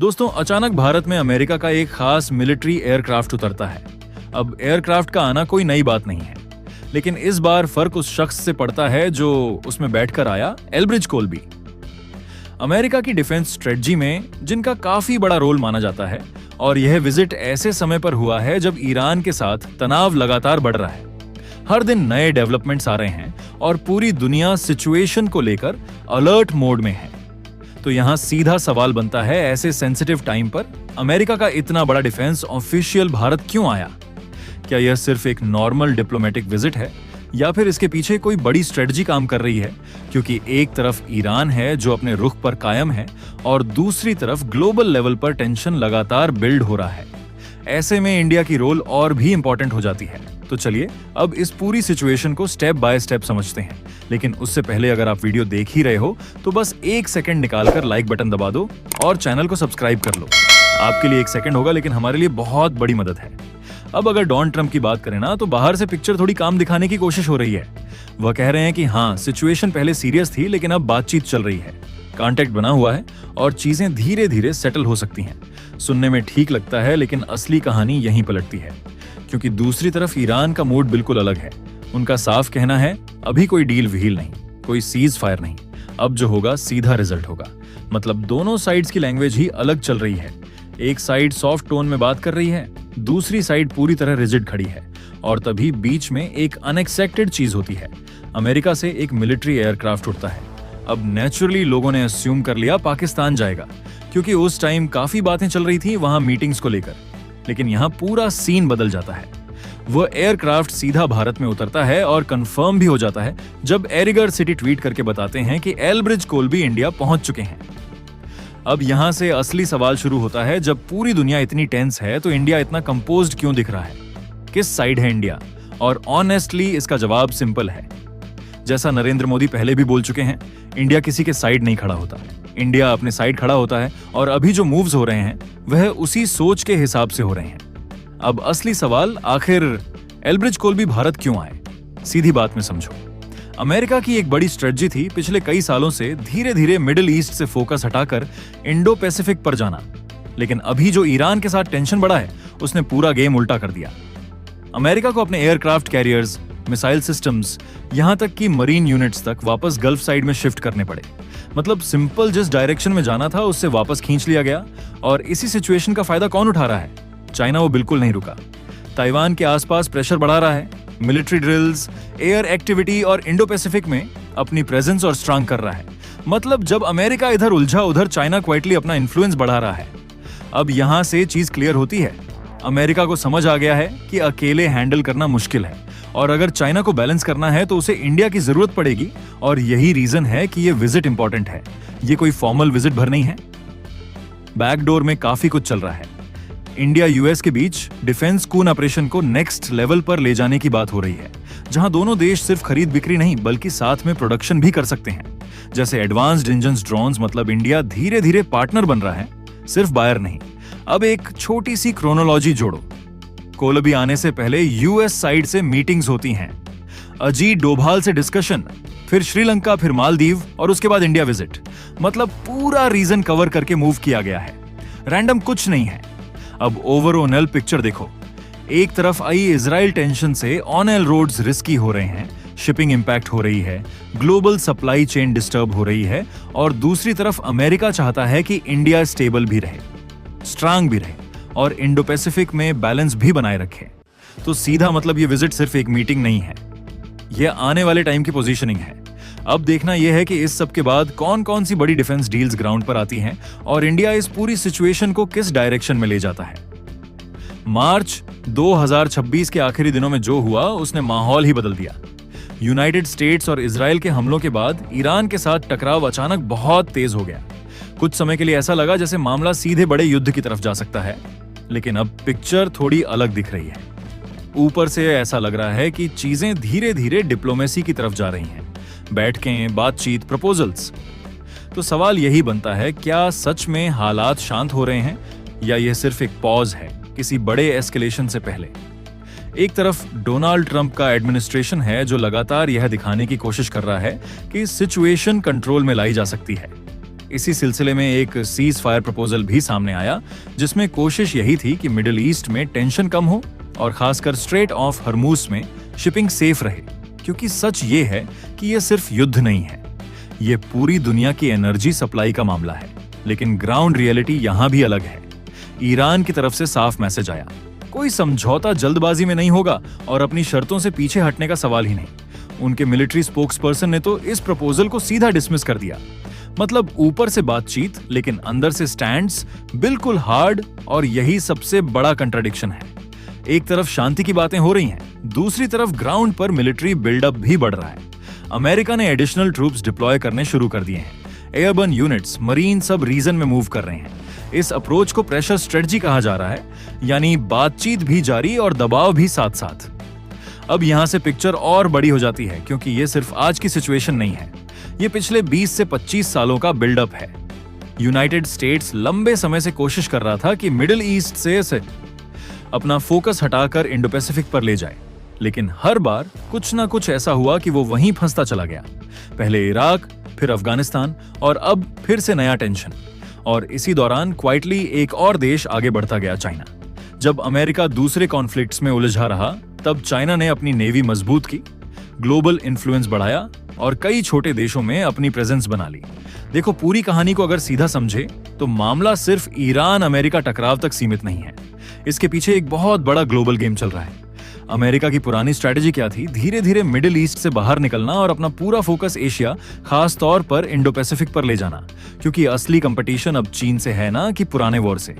दोस्तों, अचानक भारत में अमेरिका का एक खास मिलिट्री एयरक्राफ्ट उतरता है। अब एयरक्राफ्ट का आना कोई नई बात नहीं है, लेकिन इस बार फर्क उस शख्स से पड़ता है जो उसमें बैठकर आया, एल्ब्रिज कोल्बी। अमेरिका की डिफेंस स्ट्रेटजी में जिनका काफी बड़ा रोल माना जाता है, और यह विजिट ऐसे समय पर हुआ है जब ईरान के साथ तनाव लगातार बढ़ रहा है। हर दिन नए डेवलपमेंट्स आ रहे हैं और पूरी दुनिया सिचुएशन को लेकर अलर्ट मोड में है। तो यहां सीधा सवाल बनता है, ऐसे सेंसिटिव टाइम पर अमेरिका का इतना बड़ा डिफेंस ऑफिशियल भारत क्यों आया? क्या यह सिर्फ एक नॉर्मल डिप्लोमेटिक विजिट है, या फिर इसके पीछे कोई बड़ी स्ट्रेटजी काम कर रही है? क्योंकि एक तरफ ईरान है जो अपने रुख पर कायम है, और दूसरी तरफ ग्लोबल लेवल पर टेंशन लगातार बिल्ड हो रहा है। ऐसे में इंडिया की रोल और भी इंपॉर्टेंट हो जाती है। तो चलिए अब इस पूरी सिचुएशन को स्टेप बाय स्टेप समझते हैं। लेकिन उससे पहले अगर आप वीडियो देख ही रहे हो तो बस एक सेकंड निकालकर लाइक बटन दबा दो और चैनल को सब्सक्राइब कर लो। आपके लिए एक सेकंड होगा, लेकिन हमारे लिए बहुत बड़ी मदद है। अब अगर डोनाल्ड ट्रंप की बात करें ना, तो बाहर से पिक्चर थोड़ी काम दिखाने की कोशिश हो रही है। वह कह रहे हैं कि हाँ, सिचुएशन पहले सीरियस थी, लेकिन अब बातचीत चल रही है, कॉन्टैक्ट बना हुआ है और चीजें धीरे धीरे सेटल हो सकती हैं। सुनने में ठीक लगता है, लेकिन असली कहानी यहीं पलटती है, क्योंकि दूसरी तरफ ईरान का मूड बिल्कुल अलग है। उनका साफ कहना है, अभी कोई डील व्हील नहीं, कोई सीज फायर नहीं, अब जो होगा सीधा रिजल्ट होगा। मतलब दोनों साइड्स की लैंग्वेज ही अलग चल रही है। एक साइड सॉफ्ट टोन में बात कर रही है, दूसरी साइड पूरी तरह रिजिड खड़ी है। और तभी बीच में एक अनएक्सपेक्टेड चीज होती है। अमेरिका से एक मिलिट्री एयरक्राफ्ट उड़ता है। अब नेचुरली लोगों ने अस्यूम कर लिया पाकिस्तान जाएगा, क्योंकि उस टाइम काफी बातें चल रही थी वहां मीटिंग्स को लेकर। लेकिन यहाँ पूरा सीन बदल जाता है। वह एयरक्राफ्ट सीधा भारत में उतरता है और कंफर्म भी हो जाता है जब एरिगर सिटी ट्वीट करके बताते हैं कि एल्ब्रिज कोल्बी इंडिया पहुंच चुके हैं। अब यहां से असली सवाल शुरू होता है। जब पूरी दुनिया इतनी टेंस है तो इंडिया इतना कंपोज्ड क्यों दिख रहा है? किस साइड है इंडिया? और ऑनेस्टली इसका जवाब सिंपल है। जैसा नरेंद्र मोदी पहले भी बोल चुके हैं, इंडिया किसी के साइड नहीं खड़ा होता, इंडिया अपने साइड खड़ा होता है। और अभी जो मूव्स हो रहे हैं वह उसी सोच के हिसाब से हो रहे हैं। अब असली सवाल, आखिर एल्ब्रिज कोल्बी भारत क्यों आए? सीधी बात में समझो। अमेरिका की एक बड़ी स्ट्रेटजी थी पिछले कई सालों से धीरे धीरे मिडिल ईस्ट से फोकस हटाकर इंडो पैसिफिक पर जाना। लेकिन अभी जो ईरान के साथ टेंशन बढ़ा है, उसने पूरा गेम उल्टा कर दिया। अमेरिका को अपने एयरक्राफ्ट कैरियर्स, मिसाइल सिस्टम्स, यहां तक कि मरीन यूनिट्स तक वापस गल्फ साइड में शिफ्ट करने पड़े। मतलब सिंपल जिस डायरेक्शन में जाना था उससे वापस खींच लिया गया। और इसी सिचुएशन का फायदा कौन उठा रहा है? चाइना वो बिल्कुल नहीं रुका। ताइवान के आसपास प्रेशर बढ़ा रहा है, मिलिट्री ड्रिल्स, एयर एक्टिविटी और इंडो पैसिफिक में अपनी प्रेजेंस और स्ट्रांग कर रहा है। मतलब जब अमेरिका इधर उलझा, उधर चाइना क्वाइटली अपना इन्फ्लुएंस बढ़ा रहा है। अब यहां से चीज क्लियर होती है। अमेरिका को समझ आ गया है कि अकेले हैंडल करना मुश्किल है, और अगर चाइना को बैलेंस करना है तो उसे इंडिया की जरूरत पड़ेगी। और यही रीजन है कि ये विजिट इंपॉर्टेंट है। ये कोई फॉर्मल विजिट भर नहीं है। बैकडोर में काफी कुछ चल रहा है। इंडिया यूएस के बीच डिफेंस कून ऑपरेशन को नेक्स्ट लेवल पर ले जाने की बात हो रही है, जहां दोनों देश सिर्फ खरीद बिक्री नहीं बल्कि साथ में प्रोडक्शन भी कर सकते हैं। जैसे एडवांस्ड इंजन्स, ड्रोन्स। मतलब इंडिया धीरे धीरे पार्टनर बन रहा है, सिर्फ बायर नहीं। अब एक छोटी सी क्रोनोलॉजी जोड़ो। कोलंबी आने से पहले यूएस साइड से मीटिंग्स होती हैं, अजीत डोभाल से डिस्कशन, फिर श्रीलंका, फिर मालदीव, और उसके बाद इंडिया विजिट। मतलब पूरा रीजन कवर करके मूव किया गया है। रैंडम कुछ नहीं है। अब ओवरऑल पिक्चर देखो। एक तरफ आई इजराइल टेंशन से ऑन-एयर रोड्स रिस्की हो रहे हैं, शिपिंग इंपैक्ट हो रही है, ग्लोबल सप्लाई चेन डिस्टर्ब हो रही है, और दूसरी तरफ अमेरिका चाहता है कि इंडिया स्टेबल भी रहे, स्ट्रांग भी रहे, और इंडो पैसिफिक में बैलेंस भी बनाए रखे। तो सीधा मतलब ये विजिट सिर्फ एक मीटिंग नहीं है, यह आने वाले टाइम की पोजीशनिंग है। अब देखना यह है कि इस सब के बाद कौन कौन सी बड़ी डिफेंस डील्स ग्राउंड पर आती हैं और इंडिया इस पूरी सिचुएशन को किस डायरेक्शन में ले जाता है। मार्च 2026 के आखिरी दिनों में जो हुआ उसने माहौल ही बदल दिया। यूनाइटेड स्टेट्स और इजराइल के हमलों के बाद ईरान के साथ टकराव अचानक बहुत तेज हो गया। कुछ समय के लिए ऐसा लगा जैसे मामला सीधे बड़े युद्ध की तरफ जा सकता है, लेकिन अब पिक्चर थोड़ी अलग दिख रही है। ऊपर से ऐसा लग रहा है कि चीजें धीरे धीरे डिप्लोमेसी की तरफ जा रही हैं, बैठकें, बातचीत, प्रपोजल्स। तो सवाल यही बनता है, क्या सच में हालात शांत हो रहे हैं, या यह सिर्फ एक पॉज है किसी बड़े एस्केलेशन से पहले? एक तरफ डोनाल्ड ट्रंप का एडमिनिस्ट्रेशन है जो लगातार यह दिखाने की कोशिश कर रहा है कि सिचुएशन कंट्रोल में लाई जा सकती है। इसी सिलसिले में एक सीज फायर प्रपोजल भी सामने आया, जिसमें कोशिश यही थी कि मिडिल ईस्ट में टेंशन कम हो और खासकर स्ट्रेट ऑफ हरमूज में शिपिंग सेफ रहे। क्योंकि सच ये है कि ये सिर्फ युद्ध नहीं है, ये पूरी दुनिया की एनर्जी सप्लाई का मामला है। लेकिन ग्राउंड रियलिटी यहाँ भी अलग है। ईरान की तरफ से साफ मैसेज आया, कोई समझौता जल्दबाजी में नहीं होगा और अपनी शर्तों से पीछे हटने का सवाल ही नहीं। उनके मिलिट्री स्पोक्सपर्सन ने तो इस प्रपोजल को सीधा डिसमिस कर दिया। मतलब ऊपर से बातचीत लेकिन अंदर से स्टैंड्स बिल्कुल हार्ड, और यही सबसे बड़ा कंट्राडिक्शन है। एक तरफ शांति की बातें हो रही हैं, दूसरी तरफ ग्राउंड पर मिलिट्री बिल्डअप भी बढ़ रहा है। अमेरिका ने एडिशनल ट्रूप्स डिप्लॉय करने शुरू कर दिए हैं। एयरबर्न यूनिट्स, मरीन सब रीजन में मूव कर रहे हैं। इस अप्रोच को प्रेशर स्ट्रेटजी कहा जा रहा है, यानी बातचीत भी जारी और दबाव भी साथ साथ। अब यहां से पिक्चर और बड़ी हो जाती है, क्योंकि ये सिर्फ आज की सिचुएशन नहीं है, ये पिछले 20 से 25 सालों का बिल्डअप है। यूनाइटेड स्टेट्स लंबे समय से कोशिश कर रहा था कि मिडिल ईस्ट से अपना फोकस हटाकर इंडो पैसिफिक पर ले जाए, लेकिन हर बार कुछ ना कुछ ऐसा हुआ कि वो वहीं फंसता चला गया। पहले इराक, फिर अफगानिस्तान और अब फिर से नया टेंशन। और इसी दौरान क्वाइटली एक और देश आगे बढ़ता गया, चाइना। जब अमेरिका दूसरे कॉन्फ्लिक्ट्स में उलझा रहा, तब चाइना ने अपनी नेवी मजबूत की, ग्लोबल इन्फ्लुएंस बढ़ाया और कई छोटे देशों में अपनी प्रेजेंस बना ली। देखो, पूरी कहानी को अगर सीधा समझे तो मामला सिर्फ ईरान अमेरिका टकराव तक सीमित नहीं है। इसके पीछे एक बहुत बड़ा ग्लोबल गेम चल रहा है। अमेरिका की पुरानी स्ट्रेटेजी क्या थी? धीरे धीरे मिडिल ईस्ट से बाहर निकलना और अपना पूरा फोकस एशिया, खास तौर पर इंडो पैसिफिक पर ले जाना, क्योंकि असली कंपटीशन अब चीन से है ना कि पुराने वॉर से।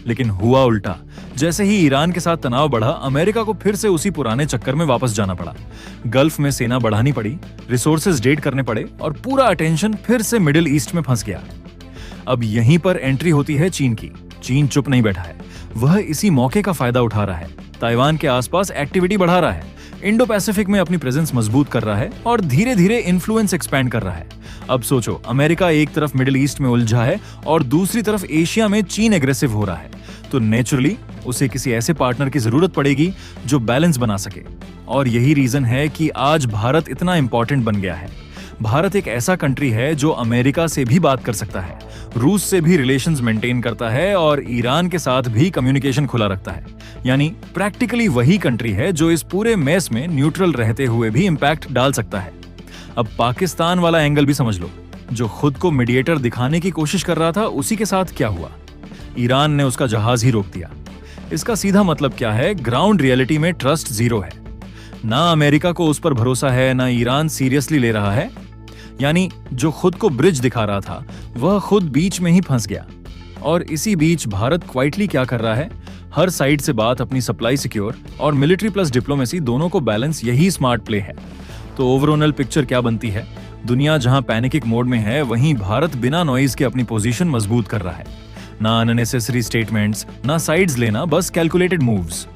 लेकिन हुआ उल्टा। जैसे ही ईरान के साथ तनाव बढ़ा, अमेरिका को फिर से उसी पुराने चक्कर में वापस जाना पड़ा। गल्फ में सेना बढ़ानी पड़ी, रिसोर्सेज डेट करने पड़े और पूरा अटेंशन फिर से मिडिल ईस्ट में फंस गया। अब यहीं पर एंट्री होती है चीन की। चीन चुप नहीं बैठा है, वह इसी मौके का फायदा उठा रहा है। ताइवान के आसपास एक्टिविटी बढ़ा रहा है, इंडो पैसिफिक में अपनी प्रेजेंस मजबूत कर रहा है और धीरे धीरे इन्फ्लुएंस एक्सपैंड कर रहा है। अब सोचो, अमेरिका एक तरफ मिडिल ईस्ट में उलझा है और दूसरी तरफ एशिया में चीन एग्रेसिव हो रहा है, तो नेचुरली उसे किसी ऐसे पार्टनर की जरूरत पड़ेगी जो बैलेंस बना सके। और यही रीजन है कि आज भारत इतना इंपॉर्टेंट बन गया है। भारत एक ऐसा कंट्री है जो अमेरिका से भी बात कर सकता है, रूस से भी रिलेशंस मेंटेन करता है और ईरान के साथ भी कम्युनिकेशन खुला रखता है। यानी प्रैक्टिकली वही कंट्री है जो इस पूरे मेस में न्यूट्रल रहते हुए भी इंपैक्ट डाल सकता है। अब पाकिस्तान वाला एंगल भी समझ लो, जो खुद को मीडिएटर दिखाने की कोशिश कर रहा था, उसी के साथ क्या हुआ? ईरान ने उसका जहाज ही रोक दिया। इसका सीधा मतलब क्या है? ग्राउंड रियलिटी में ट्रस्ट जीरो है। ना अमेरिका को उस पर भरोसा है, ना ईरान सीरियसली ले रहा है। यानी जो खुद को ब्रिज दिखा रहा था, वह खुद बीच में ही फंस गया। और इसी बीच भारत क्वाइटली क्या कर रहा है? हर साइड से बात, अपनी सप्लाई सिक्योर और मिलिट्री प्लस डिप्लोमेसी दोनों को बैलेंस, यही स्मार्ट प्ले है। तो ओवरऑल पिक्चर क्या बनती है? दुनिया जहां पैनिक मोड में है, वहीं भारत बिना नॉइज के अपनी पोजीशन मजबूत कर रहा है। ना अननेसेसरी स्टेटमेंट्स, ना साइड्स लेना, बस कैलकुलेटेड मूव्स।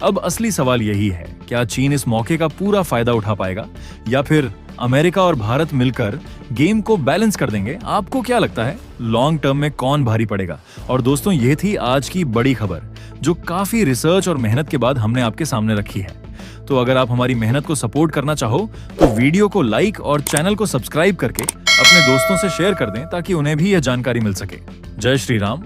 अब असली सवाल यही है, क्या चीन इस मौके का पूरा फायदा उठा पाएगा या फिर अमेरिका और भारत मिलकर गेम को बैलेंस कर देंगे? आपको क्या लगता है, लॉन्ग टर्म में कौन भारी पड़ेगा? और दोस्तों, ये थी आज की बड़ी खबर, जो काफी रिसर्च और मेहनत के बाद हमने आपके सामने रखी है। तो अगर आप हमारी मेहनत को सपोर्ट करना चाहो तो वीडियो को लाइक और चैनल को सब्सक्राइब करके अपने दोस्तों से शेयर कर दें, ताकि उन्हें भी यह जानकारी मिल सके। जय श्री राम।